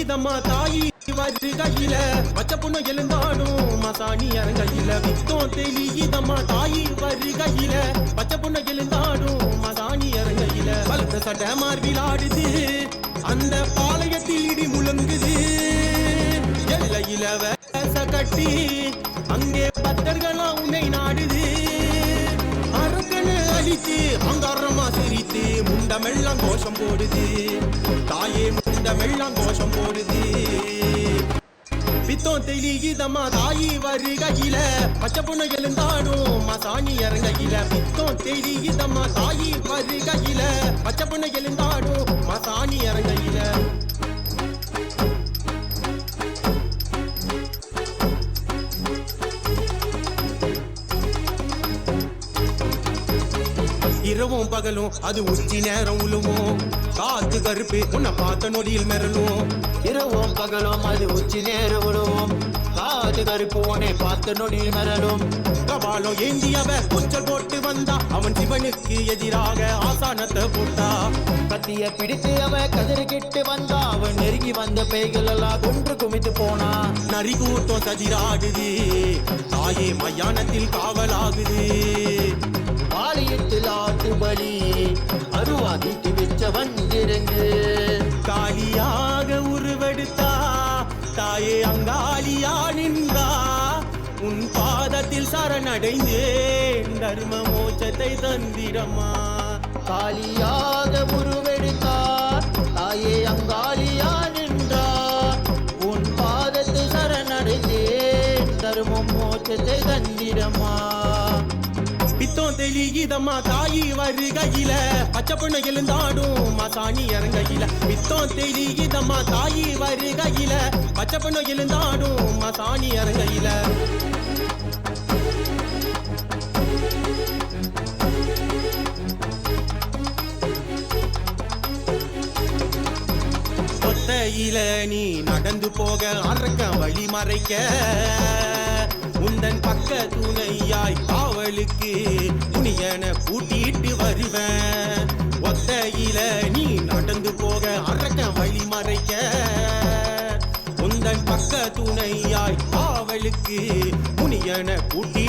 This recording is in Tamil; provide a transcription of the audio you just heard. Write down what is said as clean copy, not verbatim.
இதம்மா தாயி வருகையில பச்சை பொண்ணு எழுந்தாடும் மசாணி அரங்கையில வித்தோம் தெளியுதம்மா தாயி வருகையில பச்சை பொண்ணு எழுந்தாடும் மசாணி அரங்கையில பலத்த சட்ட மார்பிலாடுது அந்த பாளையத்தில் இடி முழங்குது எல்லையில வேச கட்டி அங்கே பக்தர்களா உன்னை நாடுது அரக்கனை அழித்து அங்காரமா சிரித்து முண்டமெல்லாம் கோஷம் போடுது தாயே முண்டமெல்லாம் கோஷம் போடுது வித்தோம் தெளியுதம்மா தாயி வருகையில பச்சை பொண்ணு எழுந்தாடும் மசாணி அரங்கையில வித்தோம் தெளியுதம்மா தாயி வருகையில பச்சை பொண்ணு எழுந்தாடும் மசாணி அரங்கையில இரவும் பகலும் அது உச்சி நேரம் உழுவும் காத்து கருப்பு உன்னை பார்த்த நொடியில் மெரலும் இரவும் பகலும் அது உச்சி நேரம் உழுவும் காத்து கருப்பு உன்னை பார்த்த நொடியில் மெரலும் கபாலம் ஏந்தியவ கொஞ்சல் போட்டு வந்தா அவன் சிவனுக்கு எதிராக ஆசானத்தை போட்டா கத்திய பிடித்து அவ கதிர்கிட்டு வந்தா அவன் நெருங்கி வந்த பேய்கள் எல்லாம் கொன்று குமித்து போனா நரி கூட்டம் சதிராடுது தாயே மயானத்தில் காவலாகுது ஆலயத்தில் ஆட்டுபலி அருவாதிட்டு வச்ச வந்திருந்து காலியாக உருவெடுத்தா தாயே அங்காளியா நின்றா உன் பாதத்தில் சரணடைந்தேன் தர்ம மோட்சத்தை தந்திரமா காலியாக உருவெடுத்தா தாயே அங்காளியா நின்றா உன் பாதத்தில் சரணடைந்தேன் தர்ம மோட்சத்தை தந்திரமா வித்தோம் தெளியுதம்மா தாயி வருகையில பச்சை பொண்ணு எழுந்தாடும் மசாணி அரங்கையில வித்தோம் தெளியுதம்மா தாயி வருகையில பச்சை பொண்ணு எழுந்தாடும் மசாணி அரங்கையில ஒத்தையில நீ நடந்து போக அரக்க வழி மறைக்க உந்தன் பக்க துணையாய் காவலுக்கு துணியன கூட்டிட்டு வருவேன் ஒத்தையில நீ நடந்து போக அரக்க வழி மறைக்க உந்தன் பக்க துணையாய் காவலுக்கு துணியன கூட்டி